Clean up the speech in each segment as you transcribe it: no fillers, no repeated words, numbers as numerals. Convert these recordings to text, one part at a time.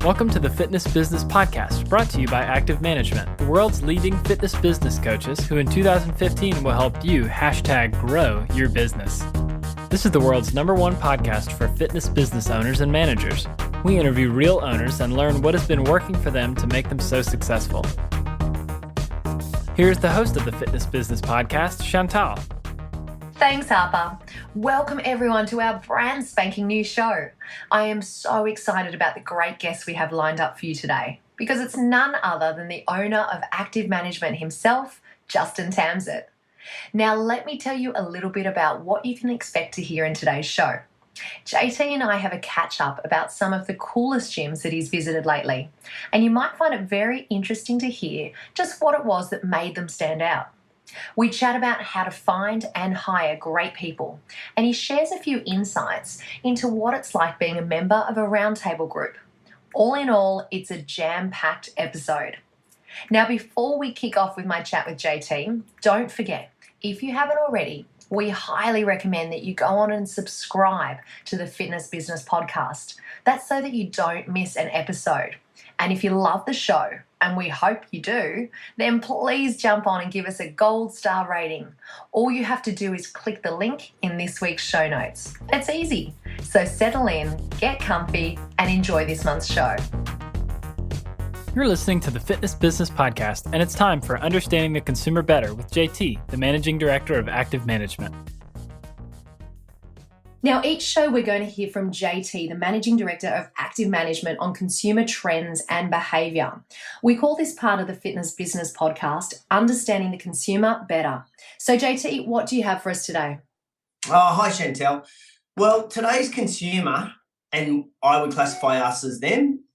Welcome to the Fitness Business Podcast, brought to you by Active Management, the world's leading fitness business coaches who in 2015 will help you #grow your business. This is the world's #1 podcast for fitness business owners and managers. We interview real owners and learn what has been working for them to make them so successful. Here's the host of the Fitness Business Podcast, Chantal. Thanks, Harper. Welcome everyone to our brand spanking new show. I am so excited about the great guests we have lined up for you today because it's none other than the owner of Active Management himself, Justin Tamsett. Now, let me tell you a little bit about what you can expect to hear in today's show. JT and I have a catch up about some of the coolest gyms that he's visited lately, and you might find it very interesting to hear just what it was that made them stand out. We chat about how to find and hire great people, and he shares a few insights into what it's like being a member of a roundtable group. All in all, it's a jam-packed episode. Now, before we kick off with my chat with JT, don't forget, if you haven't already, we highly recommend that you go on and subscribe to the Fitness Business Podcast. That's so that you don't miss an episode. And if you love the show, and we hope you do, then please jump on and give us a gold star rating. All you have to do is click the link in this week's show notes. It's easy. So settle in, get comfy, and enjoy this month's show. You're listening to the Fitness Business Podcast, and it's time for Understanding the Consumer Better with JT, the Managing Director of Active Management. Now, each show we're going to hear from JT, the Managing Director of Active Management, on consumer trends and behaviour. We call this part of the Fitness Business Podcast, Understanding the Consumer Better. So JT, what do you have for us today? Hi, Chantal. Well, today's consumer, and I would classify us as them,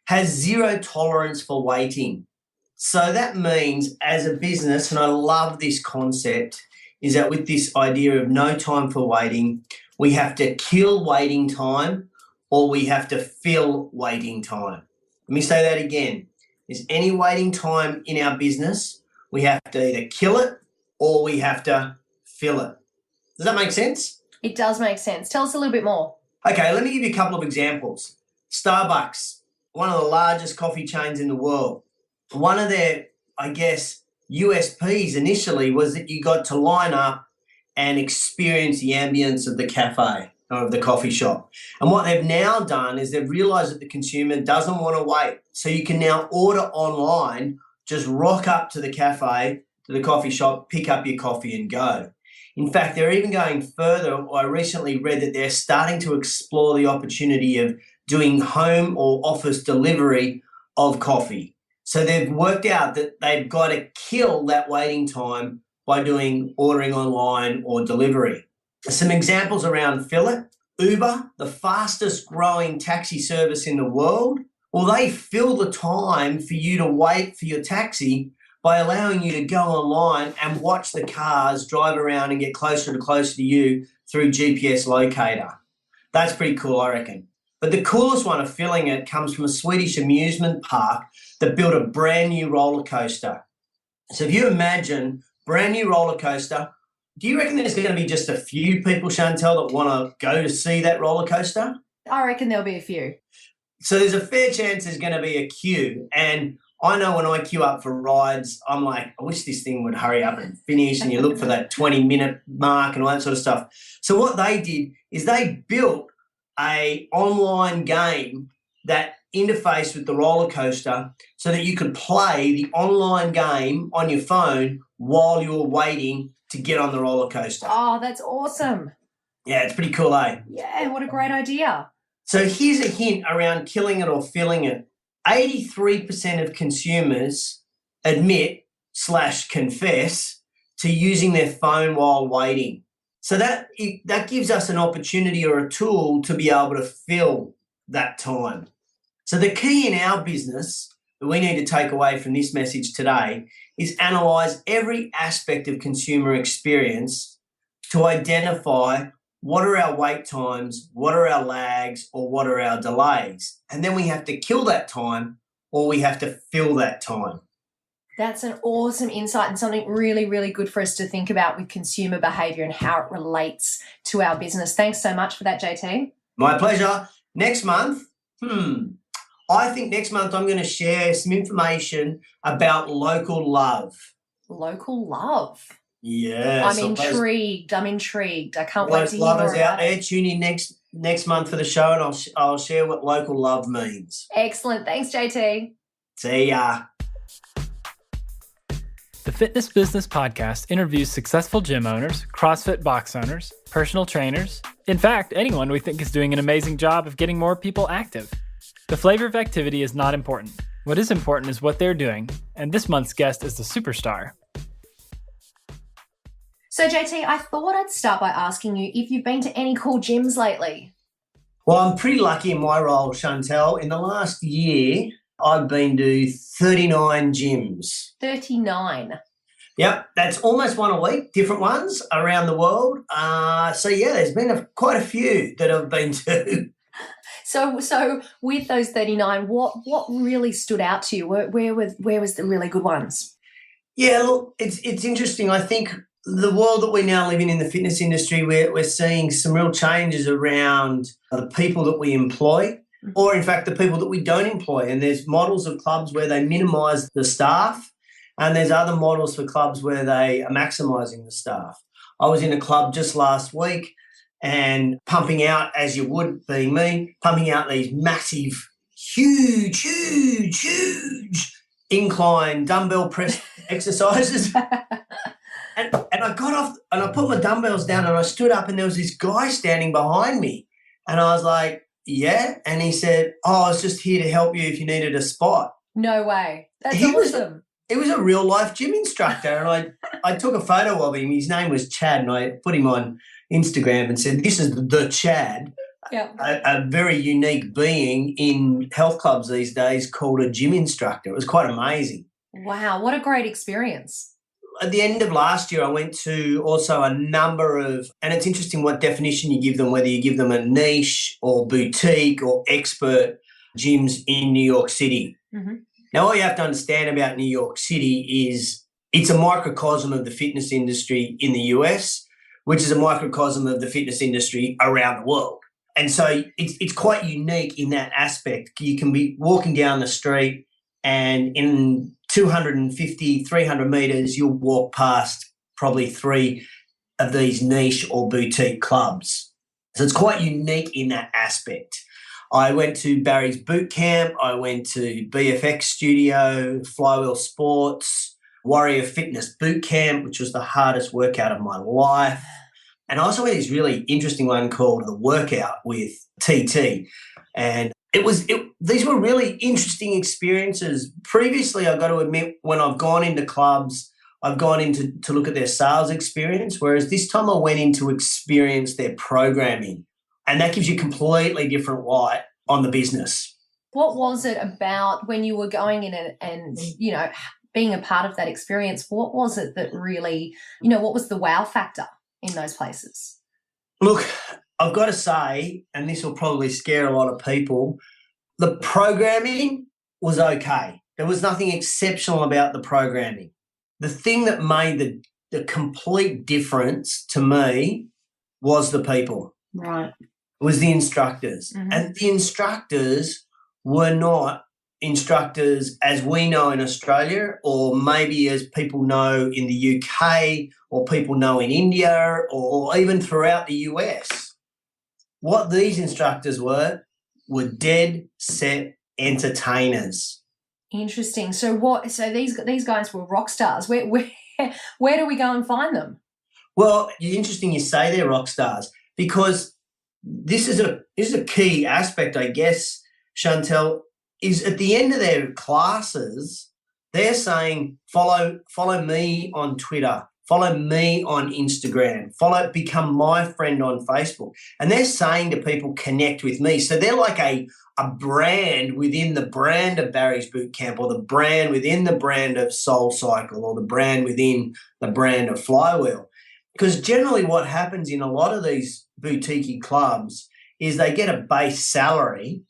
has zero tolerance for waiting. So that means as a business, and I love this concept, is that with this idea of no time for waiting, we have to kill waiting time or we have to fill waiting time. Let me say that again. There's any waiting time in our business, we have to either kill it or we have to fill it. Does that make sense? It does make sense. Tell us a little bit more. Okay, let me give you a couple of examples. Starbucks, one of the largest coffee chains in the world. One of their, USPs initially was that you got to line up and experience the ambience of the cafe or of the coffee shop. And what they've now done is they've realised that the consumer doesn't want to wait. So you can now order online, just rock up to the cafe, to the coffee shop, pick up your coffee and go. In fact, they're even going further. I recently read that they're starting to explore the opportunity of doing home or office delivery of coffee. So they've worked out that they've got to kill that waiting time by doing ordering online or delivery. Some examples around fill it. Uber, the fastest growing taxi service in the world, well, they fill the time for you to wait for your taxi by allowing you to go online and watch the cars drive around and get closer and closer to you through GPS locator. That's pretty cool, I reckon. But the coolest one of filling it comes from a Swedish amusement park that built a brand new roller coaster. So if you imagine brand new roller coaster, do you reckon there's going to be just a few people, Chantal, that want to go to see that roller coaster? I reckon there'll be a few. So there's a fair chance there's going to be a queue. And I know when I queue up for rides, I'm like, I wish this thing would hurry up and finish, and you look for that 20-minute mark and all that sort of stuff. So what they did is they built an online game that interfaced with the roller coaster so that you could play the online game on your phone while you were waiting to get on the roller coaster. Oh, that's awesome. Yeah, it's pretty cool, eh? Yeah, what a great idea. So here's a hint around killing it or filling it. 83% of consumers admit/confess to using their phone while waiting. So that gives us an opportunity or a tool to be able to fill that time. So the key in our business that we need to take away from this message today is analyse every aspect of consumer experience to identify what are our wait times, what are our lags, or what are our delays. And then we have to kill that time or we have to fill that time. That's an awesome insight and something really, really good for us to think about with consumer behaviour and how it relates to our business. Thanks so much for that, JT. My pleasure. Next month, I think next month I'm going to share some information about local love. Local love. Yeah. I'm intrigued. I can't wait to hear lovers more about out there, it. tune in next month for the show, and I'll share what local love means. Excellent. Thanks, JT. See ya. The Fitness Business Podcast interviews successful gym owners, CrossFit box owners, personal trainers, in fact, anyone we think is doing an amazing job of getting more people active. The flavor of activity is not important. What is important is what they're doing, and this month's guest is the superstar. So, JT, I thought I'd start by asking you if you've been to any cool gyms lately. Well, I'm pretty lucky in my role, Chantel. In the last year, I've been to 39 gyms. 39. Yep, that's almost one a week, different ones around the world. There's been quite a few that I've been to. So with those 39, what really stood out to you? Where was the really good ones? Yeah, look, it's interesting. I think the world that we now live in the fitness industry, we're seeing some real changes around the people that we employ, or in fact the people that we don't employ. And there's models of clubs where they minimise the staff, and there's other models for clubs where they are maximising the staff. I was in a club just last week and pumping out, as you would, being me, pumping out these massive, huge incline dumbbell press exercises. And I got off and I put my dumbbells down and I stood up and there was this guy standing behind me. And I was like, yeah. And he said, oh, I was just here to help you if you needed a spot. No way. That's awesome. He was a real life gym instructor. And I took a photo of him. His name was Chad, and I put him on Instagram and said, this is the Chad, a very unique being in health clubs these days called a gym instructor. It was quite amazing. Wow, what a great experience. At the end of last year, I went to also a number of, and it's interesting what definition you give them, whether you give them a niche or boutique or expert gyms in New York City. Mm-hmm. Now, all you have to understand about New York City is it's a microcosm of the fitness industry in the US, which is a microcosm of the fitness industry around the world. And so it's quite unique in that aspect. You can be walking down the street and in 250, 300 metres, you'll walk past probably 3 of these niche or boutique clubs. So it's quite unique in that aspect. I went to Barry's Boot Camp. I went to BFX Studio, Flywheel Sports, Warrior Fitness Boot Camp, which was the hardest workout of my life. And I also went to this really interesting one called The Workout with TT. And these were really interesting experiences. Previously, I've got to admit, when I've gone into clubs, I've gone in to look at their sales experience, whereas this time I went in to experience their programming. And that gives you a completely different light on the business. What was it about when you were going in and being a part of that experience? What was it that really, what was the wow factor in those places? Look, I've got to say, and this will probably scare a lot of people, the programming was okay. There was nothing exceptional about the programming. The thing that made the complete difference to me was the people. Right. It was the instructors. Mm-hmm. And the instructors were not instructors as we know in Australia, or maybe as people know in the UK, or people know in India, or even throughout the US. What these instructors were dead set entertainers. Interesting. So these guys were rock stars. Where do we go and find them? Well, it's interesting you say they're rock stars, because this is a key aspect, I guess, Chantel, is at the end of their classes, they're saying, follow me on Twitter, follow me on Instagram, become my friend on Facebook. And they're saying to people, connect with me. So they're like a brand within the brand of Barry's Boot Camp, or the brand within the brand of Soul Cycle, or the brand within the brand of Flywheel. Because generally what happens in a lot of these boutique clubs is they get a base salary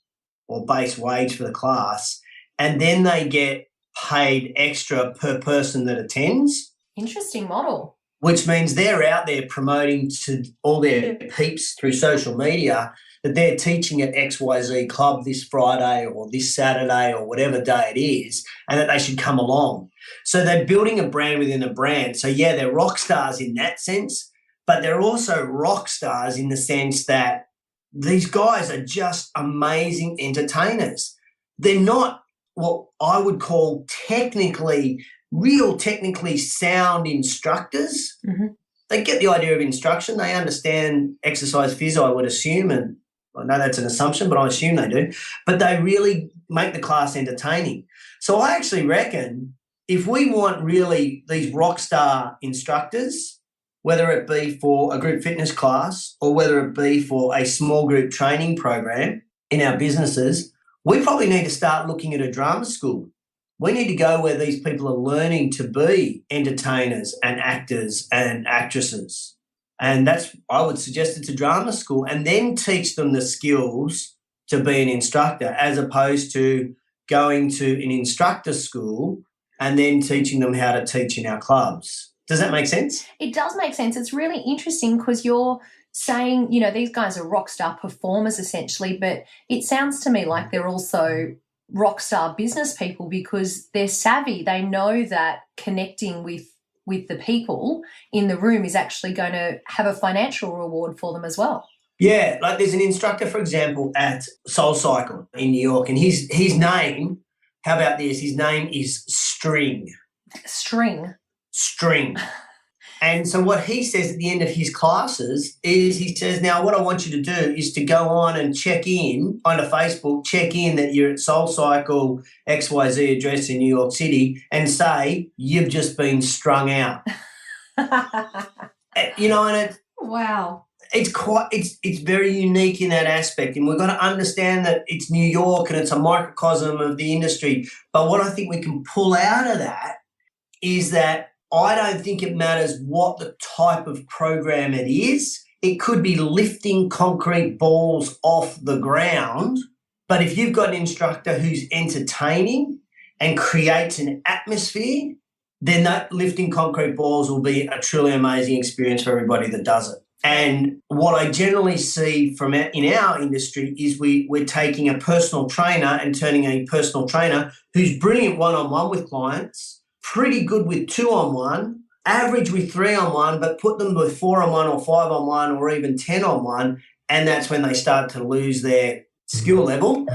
or base wage for the class, and then they get paid extra per person that attends. Interesting model. Which means they're out there promoting to all their peeps through social media that they're teaching at XYZ Club this Friday or this Saturday or whatever day it is, and that they should come along. So they're building a brand within a brand. So, yeah, they're rock stars in that sense, but they're also rock stars in the sense that these guys are just amazing entertainers. They're not what I would call technically sound instructors. Mm-hmm. They get the idea of instruction. They understand exercise phys, I would assume, and I know that's an assumption, but I assume they do. But they really make the class entertaining. So I actually reckon if we want really these rock star instructors, whether it be for a group fitness class or whether it be for a small group training program in our businesses, we probably need to start looking at a drama school. We need to go where these people are learning to be entertainers and actors and actresses. And that's, I would suggest it's a drama school, and then teach them the skills to be an instructor as opposed to going to an instructor school and then teaching them how to teach in our clubs. Does that make sense? It does make sense. It's really interesting because you're saying, you know, these guys are rock star performers essentially, but it sounds to me like they're also rock star business people because they're savvy. They know that connecting with the people in the room is actually going to have a financial reward for them as well. Yeah, like there's an instructor, for example, at Soul Cycle in New York, and his name, how about this? His name is String. String. And so what he says at the end of his classes is he says, now what I want you to do is to go on and check in on a Facebook, check in that you're at Soul Cycle XYZ address in New York City and say you've just been strung out. You know, and wow. It's very unique in that aspect, and we've got to understand that it's New York and it's a microcosm of the industry. But what I think we can pull out of that is that I don't think it matters what the type of program it is. It could be lifting concrete balls off the ground, but if you've got an instructor who's entertaining and creates an atmosphere, then that lifting concrete balls will be a truly amazing experience for everybody that does it. And what I generally see in our industry is we're taking a personal trainer and turning a personal trainer who's brilliant one-on-one with clients, pretty good with 2-on-1, average with 3-on-1, but put them with 4-on-1 or 5-on-1 or even 10-on-1, and that's when they start to lose their skill level,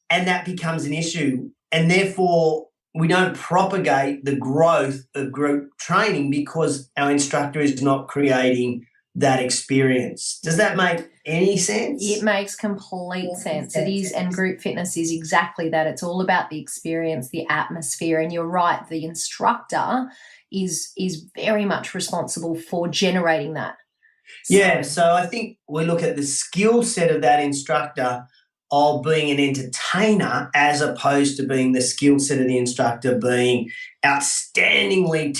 and that becomes an issue. And therefore, we don't propagate the growth of group training because our instructor is not creating that experience. Does that make any sense? It makes complete sense. It is, and group fitness is exactly that. It's all about the experience, the atmosphere, and you're right, the instructor is very much responsible for generating that. So I think we look at the skill set of that instructor of being an entertainer as opposed to being the skill set of the instructor being outstandingly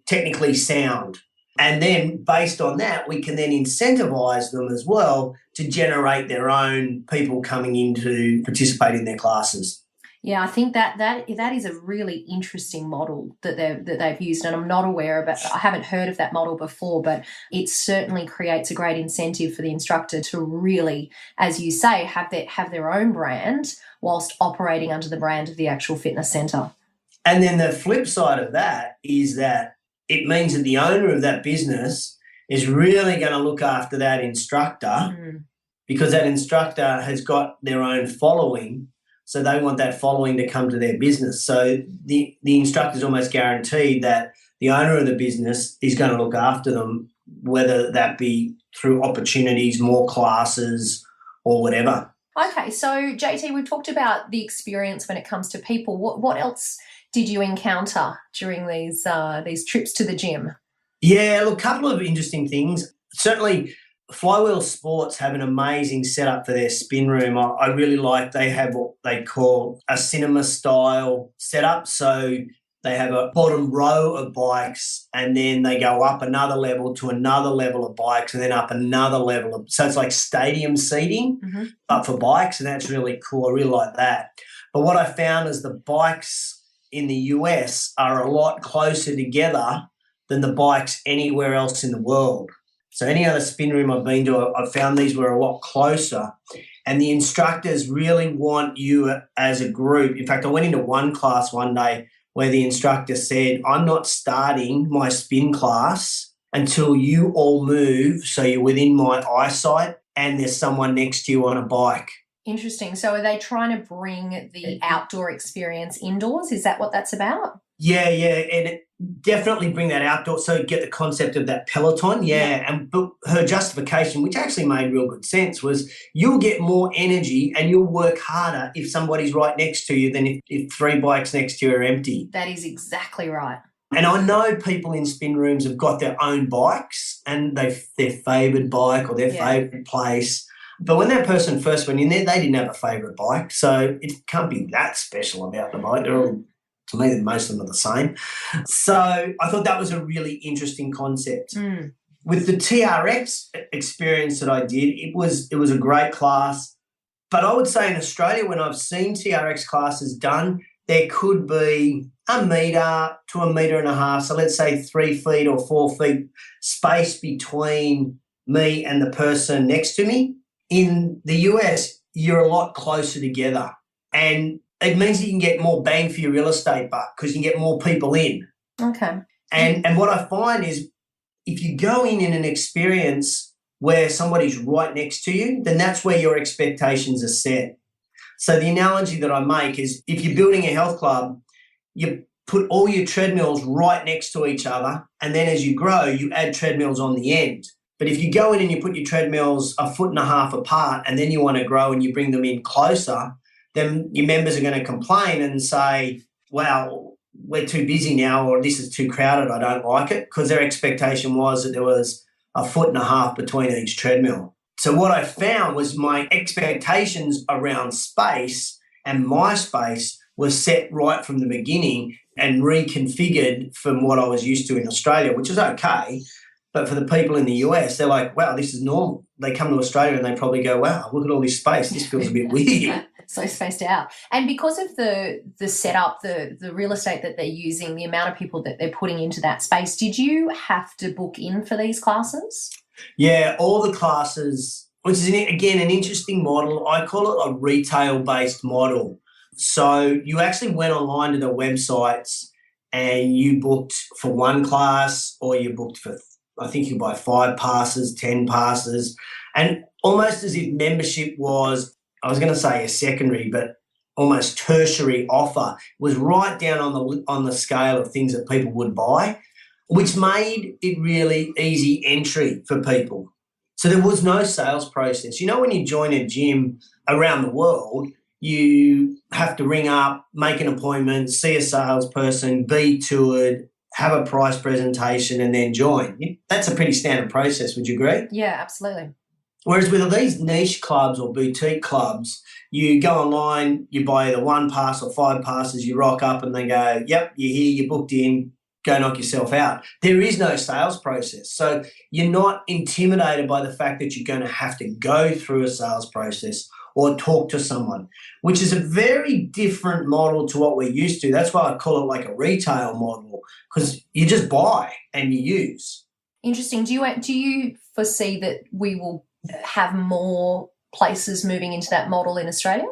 technically sound. And then based on that, we can then incentivize them as well to generate their own people coming in to participate in their classes. Yeah, I think that is a really interesting model that they've used, and I'm not aware of it. I haven't heard of that model before, but it certainly creates a great incentive for the instructor to really, as you say, have their own brand whilst operating under the brand of the actual fitness centre. And then the flip side of that is that it means that the owner of that business is really going to look after that instructor because that instructor has got their own following, so they want that following to come to their business. So the instructor is almost guaranteed that the owner of the business is going to look after them, whether that be through opportunities, more classes or whatever. Okay, so JT, we've talked about the experience when it comes to people. What else did you encounter during these trips to the gym? Yeah, look, a couple of interesting things. Certainly, Flywheel Sports have an amazing setup for their spin room. I really like they have what they call a cinema-style setup. So they have a bottom row of bikes and then they go up another level to another level of bikes and then up another level. So it's like stadium seating, but for bikes, and that's really cool. I really like that. But what I found is the bikes in the US are a lot closer together than the bikes anywhere else in the world. So any other spin room I've been to, I've found these were a lot closer. And the instructors really want you as a group. In fact, I went into one class one day where the instructor said, I'm not starting my spin class until you all move so you're within my eyesight and there's someone next to you on a bike. Interesting. So are they trying to bring the outdoor experience indoors? Is that what that's about? Yeah, and definitely bring that outdoor, so get the concept of that Peloton, but her justification, which actually made real good sense, was you'll get more energy and you'll work harder if somebody's right next to you than if 3 bikes next to you are empty. That is exactly right. And I know people in spin rooms have got their own bikes and their favoured bike or their favourite place. But when that person first went in there, they didn't have a favourite bike. So it can't be that special about the bike. They're all, to me, most of them are the same. So I thought that was a really interesting concept. With the TRX experience that I did, it was a great class. But I would say in Australia, when I've seen TRX classes done, there could be 1 metre to 1.5 metres. So let's say 3 feet or 4 feet space between me and the person next to me. In the US, you're a lot closer together. And it means you can get more bang for your real estate buck because you can get more people in. Okay. And what I find is if you go in an experience where somebody's right next to you, then that's where your expectations are set. So the analogy that I make is if you're building a health club, you put all your treadmills right next to each other, and then as you grow, you add treadmills on the end. But if you go in and you put your treadmills 1.5 feet apart and then you want to grow and you bring them in closer, then your members are going to complain and say, wow, we're too busy now, or this is too crowded, I don't like it, because their expectation was that there was 1.5 feet between each treadmill. So what I found was my expectations around space and my space was set right from the beginning and reconfigured from what I was used to in Australia, which is okay. But for the people in the US, they're like, wow, this is normal. They come to Australia and they probably go, wow, look at all this space. This feels a bit weird. So spaced out. And because of the setup, the real estate that they're using, the amount of people that they're putting into that space, did you have to book in for these classes? Yeah, all the classes, which is, again, an interesting model. I call it a retail-based model. So you actually went online to the websites and you booked for one class, or you booked for, I think you buy 5 passes, 10 passes, and almost as if membership was, I was going to say a secondary, but almost tertiary offer, was right down on the scale of things that people would buy, which made it really easy entry for people. So there was no sales process. You know, when you join a gym around the world, you have to ring up, make an appointment, see a salesperson, be toured, have a price presentation, and then join. That's a pretty standard process, would you agree? Yeah, absolutely. Whereas with these niche clubs or boutique clubs, you go online, you buy either 1 pass or 5 passes, you rock up and they go, yep, you're here, you're booked in, go knock yourself out. There is no sales process. So you're not intimidated by the fact that you're going to have to go through a sales process or talk to someone, which is a very different model to what we're used to. That's why I call it like a retail model, because you just buy and you use. Interesting. Do you foresee that we will have more places moving into that model in Australia?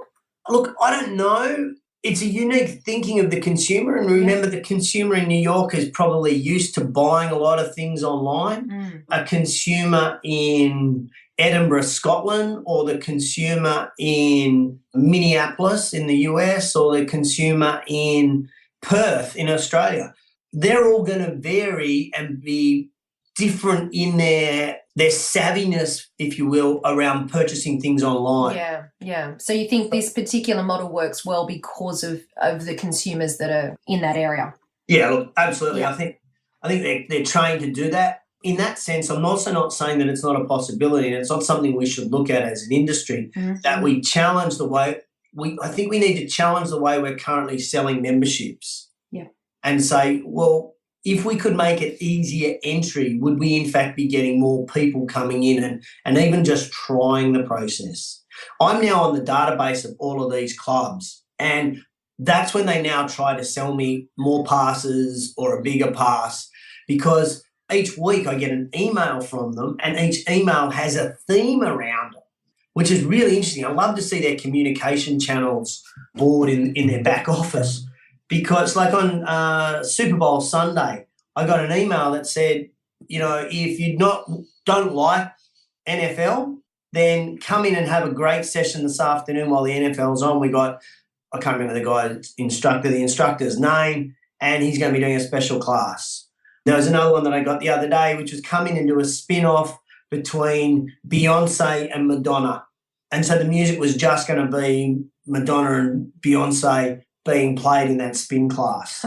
Look, I don't know. It's a unique thinking of the consumer. And remember, the consumer in New York is probably used to buying a lot of things online. A consumer in Edinburgh, Scotland, or the consumer in Minneapolis in the US, or the consumer in Perth in Australia, they're all going to vary and be different in their savviness, if you will, around purchasing things online. Yeah. So you think this particular model works well because of the consumers that are in that area? Yeah, look, absolutely. Yeah. I think they're trained to do that. In that sense, I'm also not saying that it's not a possibility, and it's not something we should look at as an industry, that we challenge the way I think we need to challenge the way we're currently selling memberships. Yeah. And say, well, if we could make it easier entry, would we in fact be getting more people coming in and even just trying the process? I'm now on the database of all of these clubs, and that's when they now try to sell me more passes or a bigger pass, because each week I get an email from them and each email has a theme around it, which is really interesting. I love to see their communication channels board in their back office, because like on Super Bowl Sunday, I got an email that said, if you don't like NFL, then come in and have a great session this afternoon while the NFL's on. I can't remember the instructor's name, and he's going to be doing a special class. There was another one that I got the other day, which was come in and do a spin-off between Beyonce and Madonna. And so the music was just going to be Madonna and Beyonce being played in that spin class.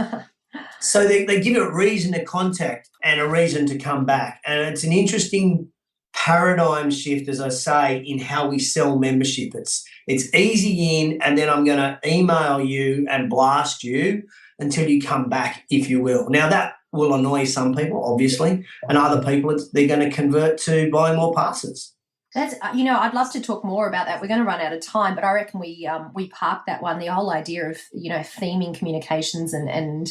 So they give it a reason to contact and a reason to come back. And it's an interesting paradigm shift, as I say, in how we sell membership. It's easy in, and then I'm going to email you and blast you until you come back, if you will. Now, that will annoy some people, obviously, and other people, they're going to convert to buying more passes. That's, I'd love to talk more about that. We're going to run out of time, but I reckon we park that one. The whole idea of, theming communications and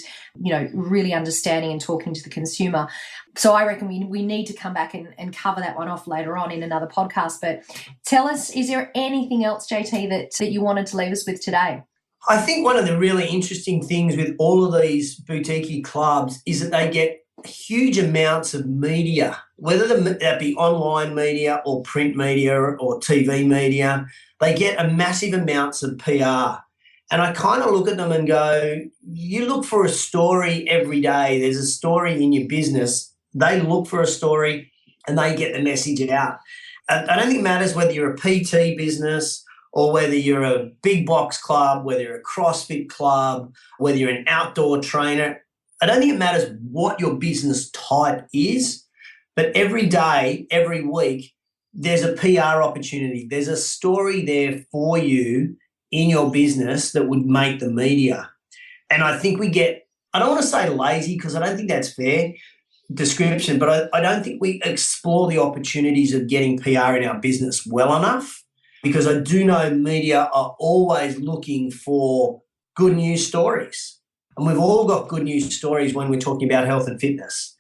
really understanding and talking to the consumer. So I reckon we need to come back and cover that one off later on in another podcast. But tell us, is there anything else, JT, that you wanted to leave us with today? I think one of the really interesting things with all of these boutique clubs is that they get huge amounts of media, whether that be online media or print media or TV media. They get a massive amounts of PR. And I kind of look at them and go, you look for a story every day. There's a story in your business. They look for a story and they get the message out. I don't think it matters whether you're a PT business or whether you're a big box club, whether you're a CrossFit club, whether you're an outdoor trainer. I don't think it matters what your business type is, but every day, every week, there's a PR opportunity. There's a story there for you in your business that would make the media. And I think I don't want to say lazy because I don't think that's fair description, but I don't think we explore the opportunities of getting PR in our business well enough, because I do know media are always looking for good news stories. And we've all got good news stories when we're talking about health and fitness.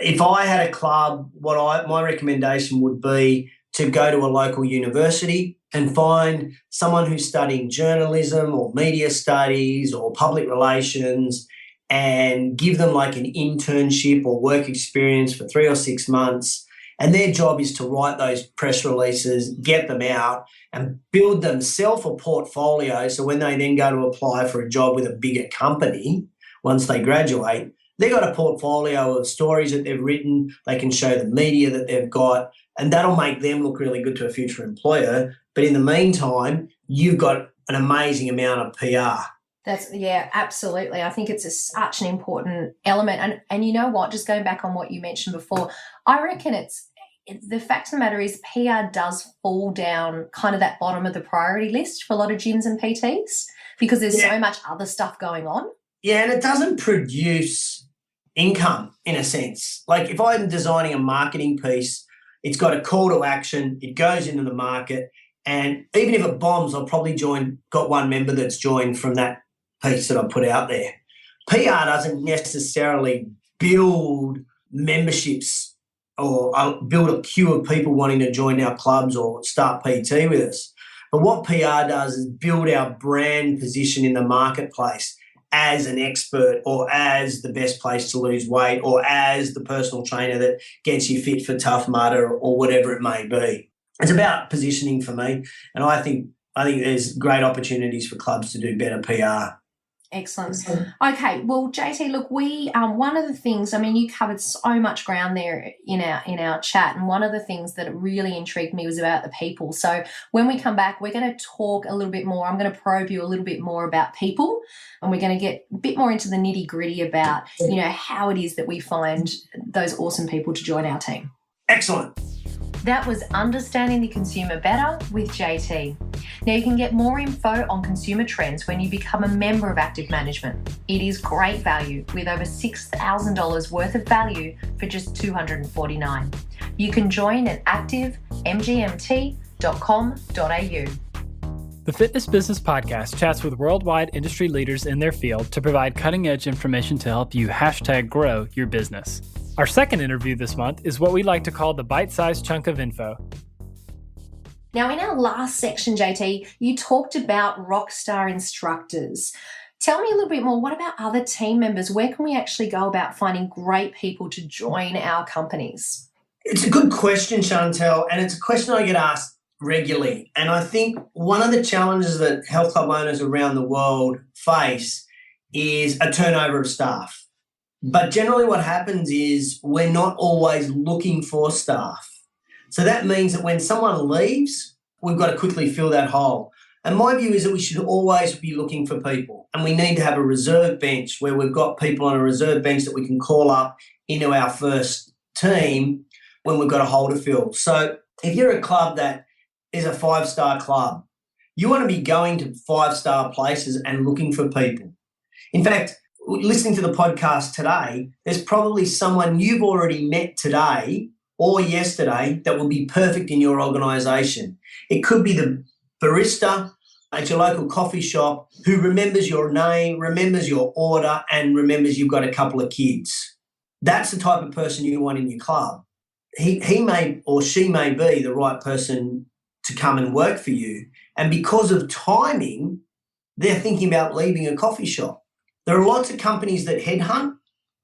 If I had a club, my recommendation would be to go to a local university and find someone who's studying journalism or media studies or public relations and give them like an internship or work experience for 3 or 6 months. And their job is to write those press releases, get them out and build themselves a portfolio. So when they then go to apply for a job with a bigger company, once they graduate, they've got a portfolio of stories that they've written. They can show the media that they've got, and that'll make them look really good to a future employer. But in the meantime, you've got an amazing amount of PR. Absolutely. I think it's such an important element. And you know what, just going back on what you mentioned before, I reckon the fact of the matter is PR does fall down kind of that bottom of the priority list for a lot of gyms and PTs because there's so much other stuff going on. Yeah, and it doesn't produce income in a sense. Like if I'm designing a marketing piece, it's got a call to action, it goes into the market, and even if it bombs, I'll probably got one member that's joined from that piece that I put out there. PR doesn't necessarily build memberships or build a queue of people wanting to join our clubs or start PT with us. But what PR does is build our brand position in the marketplace as an expert or as the best place to lose weight or as the personal trainer that gets you fit for Tough Mudder or whatever it may be. It's about positioning for me, and I think there's great opportunities for clubs to do better PR. Excellent. Okay, well, JT, look, we one of the things, I mean, you covered so much ground there in our chat, and one of the things that really intrigued me was about the people. So when we come back, we're going to talk a little bit more. I'm going to probe you a little bit more about people, and we're going to get a bit more into the nitty-gritty about, how it is that we find those awesome people to join our team. Excellent. That was Understanding the Consumer Better with JT. Now, you can get more info on consumer trends when you become a member of Active Management. It is great value with over $6,000 worth of value for just $249. You can join at activemgmt.com.au. The Fitness Business Podcast chats with worldwide industry leaders in their field to provide cutting-edge information to help you #grow your business. Our second interview this month is what we like to call the bite-sized chunk of info. Now, in our last section, JT, you talked about rockstar instructors. Tell me a little bit more. What about other team members? Where can we actually go about finding great people to join our companies? It's a good question, Chantel, and it's a question I get asked regularly. And I think one of the challenges that health club owners around the world face is a turnover of staff. But generally what happens is we're not always looking for staff. So that means that when someone leaves, we've got to quickly fill that hole. And my view is that we should always be looking for people, and we need to have a reserve bench where we've got people on a reserve bench that we can call up into our first team when we've got a hole to fill. So if you're a club that is a 5-star club, you want to be going to 5-star places and looking for people. In fact, listening to the podcast today, there's probably someone you've already met today or yesterday that will be perfect in your organisation. It could be the barista at your local coffee shop who remembers your name, remembers your order, and remembers you've got a couple of kids. That's the type of person you want in your club. He may or she may be the right person to come and work for you. And because of timing, they're thinking about leaving a coffee shop. There are lots of companies that headhunt.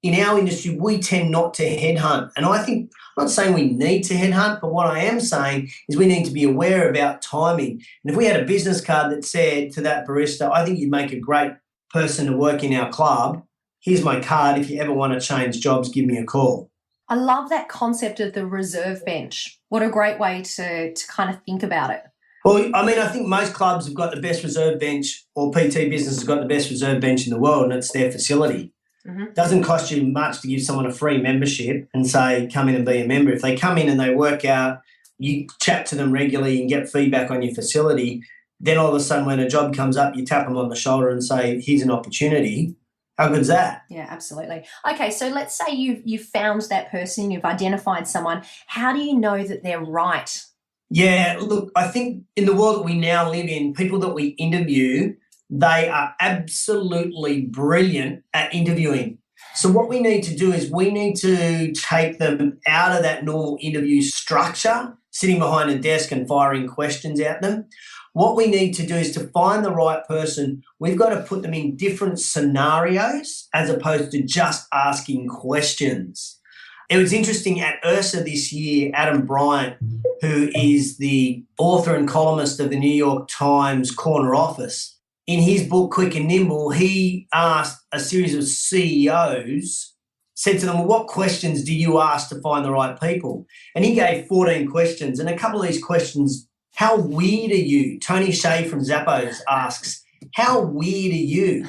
In our industry, we tend not to headhunt. And I think, I'm not saying we need to headhunt, but what I am saying is we need to be aware about timing. And if we had a business card that said to that barista, I think you'd make a great person to work in our club. Here's my card. If you ever want to change jobs, give me a call. I love that concept of the reserve bench. What a great way to kind of think about it. Well, I mean, I think most clubs have got the best reserve bench, or PT business has got the best reserve bench in the world, and it's their facility. Mm-hmm. It doesn't cost you much to give someone a free membership and say, come in and be a member. If they come in and they work out, you chat to them regularly and get feedback on your facility, then all of a sudden when a job comes up, you tap them on the shoulder and say, here's an opportunity. How good's that? Yeah, absolutely. Okay, so let's say you've found that person, you've identified someone. How do you know that they're right? Yeah, look, I think in the world that we now live in, people that we interview, they are absolutely brilliant at interviewing. So what we need to do is we need to take them out of that normal interview structure, sitting behind a desk and firing questions at them. What we need to do is to find the right person. We've got to put them in different scenarios as opposed to just asking questions. It was interesting at IRSA this year, Adam Bryant, who is the author and columnist of the New York Times Corner Office, in his book, Quick and Nimble, he asked a series of CEOs, said to them, well, what questions do you ask to find the right people? And he gave 14 questions. And a couple of these questions, how weird are you? Tony Shea from Zappos asks, how weird are you?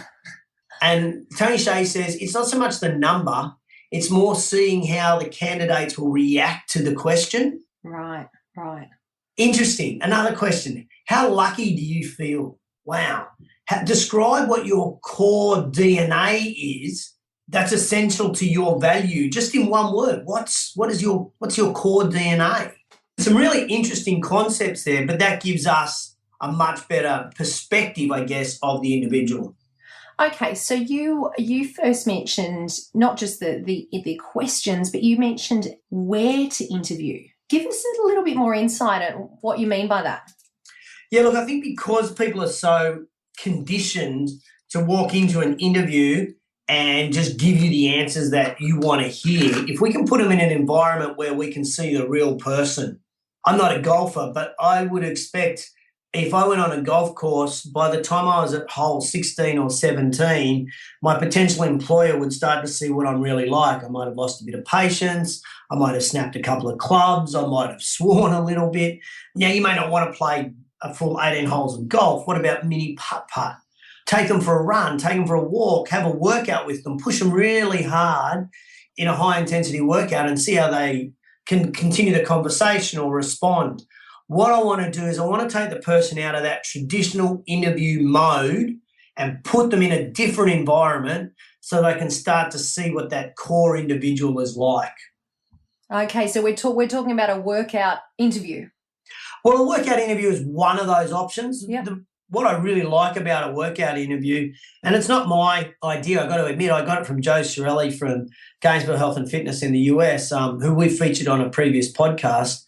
And Tony Shea says, it's not so much the number, it's more seeing how the candidates will react to the question. Right. Interesting. Another question, how lucky do you feel? Wow. Describe what your core DNA is that's essential to your value, just in one word. What's your core DNA? Some really interesting concepts there, but that gives us a much better perspective, I guess, of the individual. Okay, so you first mentioned not just the questions, but you mentioned where to interview. Give us a little bit more insight at what you mean by that. Yeah, look, I think because people are so conditioned to walk into an interview and just give you the answers that you want to hear, if we can put them in an environment where we can see the real person. I'm not a golfer, but I would expect if I went on a golf course, by the time I was at hole 16 or 17, my potential employer would start to see what I'm really like. I might have lost a bit of patience. I might have snapped a couple of clubs. I might have sworn a little bit. Now, you may not want to play a full 18 holes of golf. What about mini putt-putt? Take them for a run, take them for a walk, have a workout with them, push them really hard in a high-intensity workout and see how they can continue the conversation or respond. What I want to do is I want to take the person out of that traditional interview mode and put them in a different environment so they can start to see what that core individual is like. Okay, so we're talking about a workout interview. Well, a workout interview is one of those options. Yep. what I really like about a workout interview, and it's not my idea, I've got to admit, I got it from Joe Sorelli from Gainesville Health and Fitness in the US, who we've featured on a previous podcast.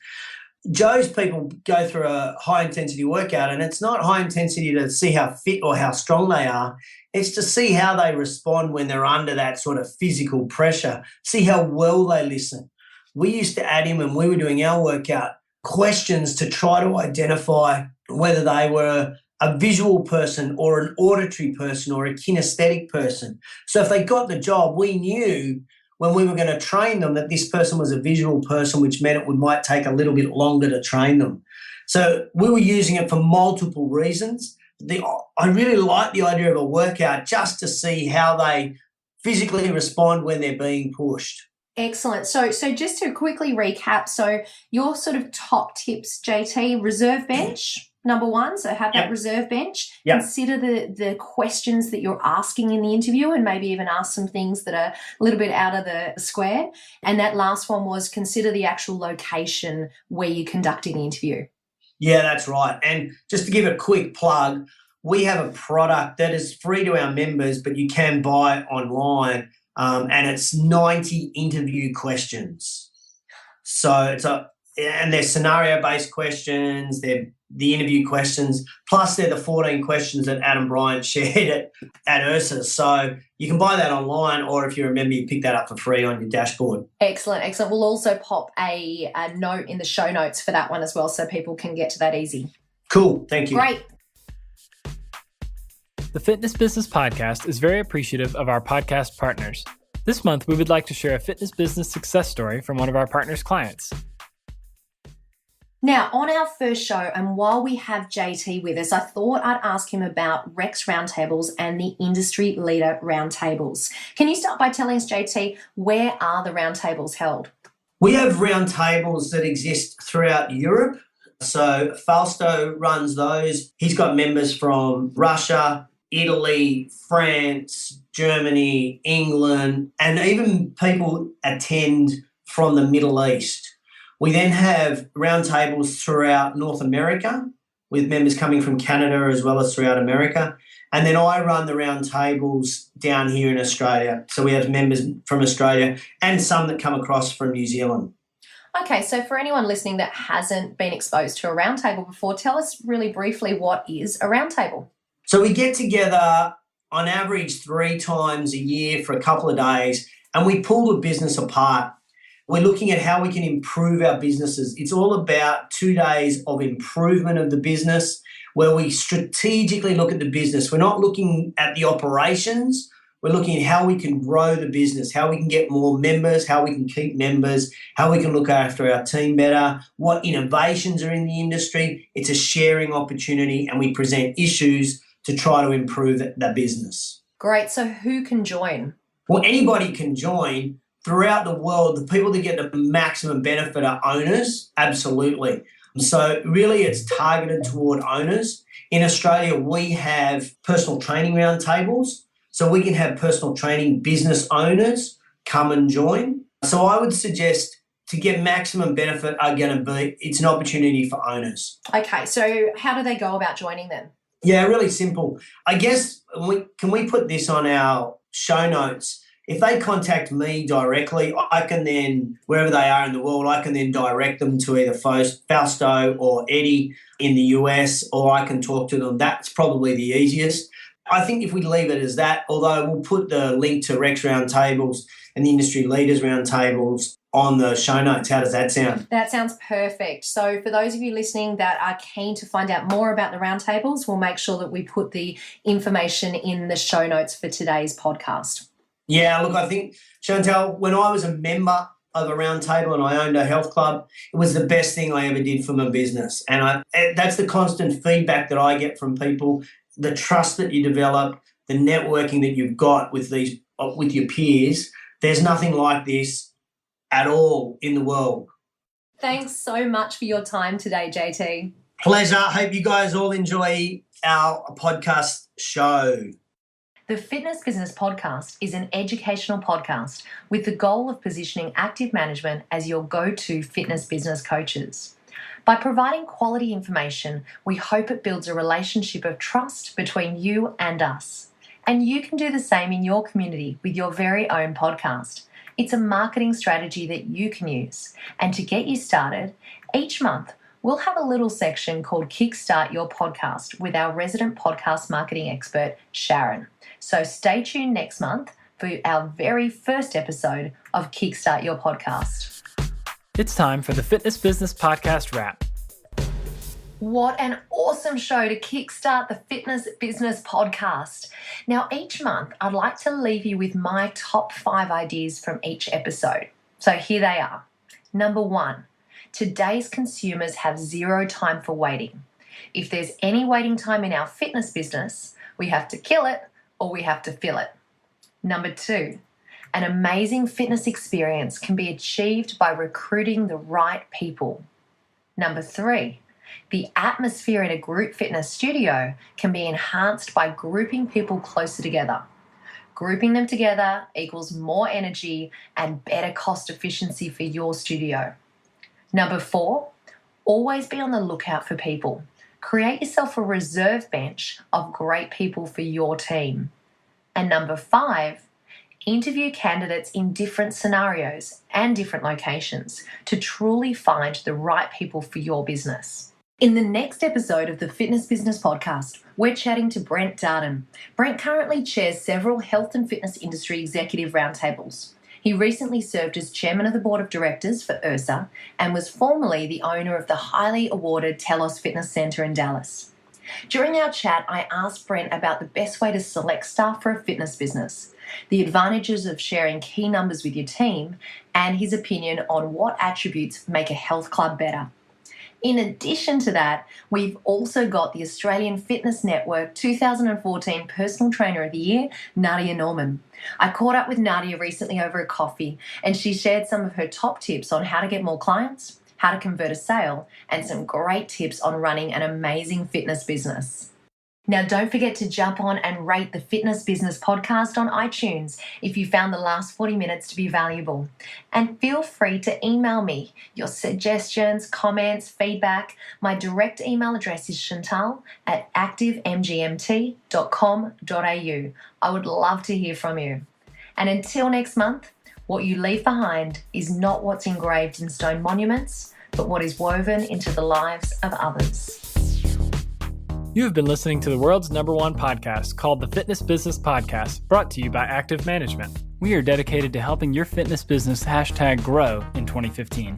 Joe's people go through a high-intensity workout, and it's not high intensity to see how fit or how strong they are. It's to see how they respond when they're under that sort of physical pressure, see how well they listen. We used to add in, when we were doing our workout, questions to try to identify whether they were a visual person or an auditory person or a kinesthetic person. So if they got the job, we knew when we were going to train them that this person was a visual person, which meant it might take a little bit longer to train them. So we were using it for multiple reasons. I really like the idea of a workout just to see how they physically respond when they're being pushed. Excellent. So just to quickly recap, so your sort of top tips, JT, reserve bench. Number one, so have that reserve bench. Yep. Consider the questions that you're asking in the interview, and maybe even ask some things that are a little bit out of the square. And that last one was consider the actual location where you're conducting the interview. Yeah, that's right. And just to give a quick plug, we have a product that is free to our members, but you can buy it online, and it's 90 interview questions. So they're scenario-based questions, they're the interview questions, plus they're the 14 questions that Adam Bryant shared at URSA. So you can buy that online, or if you're a member, you pick that up for free on your dashboard. Excellent. We'll also pop a note in the show notes for that one as well, so people can get to that easy. Cool. Thank you. Great. The Fitness Business Podcast is very appreciative of our podcast partners. This month, we would like to share a fitness business success story from one of our partners' clients. Now, on our first show, and while we have JT with us, I thought I'd ask him about REX Roundtables and the Industry Leader Roundtables. Can you start by telling us, JT, where are the roundtables held? We have roundtables that exist throughout Europe. So Fausto runs those. He's got members from Russia, Italy, France, Germany, England, and even people attend from the Middle East. We then have roundtables throughout North America with members coming from Canada as well as throughout America. And then I run the roundtables down here in Australia. So we have members from Australia and some that come across from New Zealand. Okay, so for anyone listening that hasn't been exposed to a roundtable before, tell us really briefly what is a roundtable. So we get together on average 3 times a year for a couple of days, and we pull the business apart. We're looking at how we can improve our businesses. It's all about 2 days of improvement of the business where we strategically look at the business. We're not looking at the operations. We're looking at how we can grow the business, how we can get more members, how we can keep members, how we can look after our team better, what innovations are in the industry. It's a sharing opportunity, and we present issues to try to improve the business. Great. So who can join? Well, anybody can join. Throughout the world, the people that get the maximum benefit are owners, absolutely. So really it's targeted toward owners. In Australia, we have personal training roundtables, so we can have personal training business owners come and join. So I would suggest to get maximum benefit it's an opportunity for owners. Okay, so how do they go about joining them? Yeah, really simple. I guess can we put this on our show notes? If they contact me directly, I can then, wherever they are in the world, I can then direct them to either Fausto or Eddie in the US, or I can talk to them. That's probably the easiest. I think if we leave it as that, although we'll put the link to REX Roundtables and the Industry Leaders Roundtables on the show notes. How does that sound? That sounds perfect. So for those of you listening that are keen to find out more about the roundtables, we'll make sure that we put the information in the show notes for today's podcast. Yeah, look, I think, Chantal, when I was a member of a roundtable and I owned a health club, it was the best thing I ever did for my business. And that's the constant feedback that I get from people, the trust that you develop, the networking that you've got with your peers. There's nothing like this at all in the world. Thanks so much for your time today, JT. Pleasure. Hope you guys all enjoy our podcast show. The Fitness Business Podcast is an educational podcast with the goal of positioning active management as your go-to fitness business coaches. By providing quality information, we hope it builds a relationship of trust between you and us. And you can do the same in your community with your very own podcast. It's a marketing strategy that you can use. And to get you started, each month we'll have a little section called Kickstart Your Podcast with our resident podcast marketing expert, Sharon. So stay tuned next month for our very first episode of Kickstart Your Podcast. It's time for the Fitness Business Podcast Wrap. What an awesome show to kickstart the Fitness Business Podcast. Now, each month, I'd like to leave you with my top 5 ideas from each episode. So here they are. Number 1, today's consumers have zero time for waiting. If there's any waiting time in our fitness business, we have to kill it or we have to fill it. Number 2, an amazing fitness experience can be achieved by recruiting the right people. Number 3, the atmosphere in a group fitness studio can be enhanced by grouping people closer together. Grouping them together equals more energy and better cost efficiency for your studio. Number 4, always be on the lookout for people. Create yourself a reserve bench of great people for your team. And number 5, interview candidates in different scenarios and different locations to truly find the right people for your business. In the next episode of the Fitness Business Podcast, we're chatting to Brent Darden. Brent currently chairs several health and fitness industry executive roundtables. He recently served as chairman of the board of directors for URSA and was formerly the owner of the highly awarded Telos Fitness Center in Dallas. During our chat, I asked Brent about the best way to select staff for a fitness business, the advantages of sharing key numbers with your team, and his opinion on what attributes make a health club better. In addition to that, we've also got the Australian Fitness Network 2014 Personal Trainer of the Year, Nadia Norman. I caught up with Nadia recently over a coffee, and she shared some of her top tips on how to get more clients, how to convert a sale, and some great tips on running an amazing fitness business. Now, don't forget to jump on and rate the Fitness Business Podcast on iTunes if you found the last 40 minutes to be valuable. And feel free to email me your suggestions, comments, feedback. My direct email address is chantal@activemgmt.com.au. I would love to hear from you. And until next month, what you leave behind is not what's engraved in stone monuments, but what is woven into the lives of others. You have been listening to the world's #1 podcast called the Fitness Business Podcast, brought to you by Active Management. We are dedicated to helping your fitness business #grow in 2015.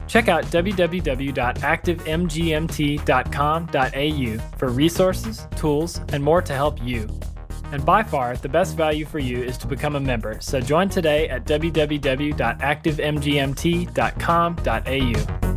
Check out www.activemgmt.com.au for resources, tools, and more to help you. And by far, the best value for you is to become a member, so join today at www.activemgmt.com.au.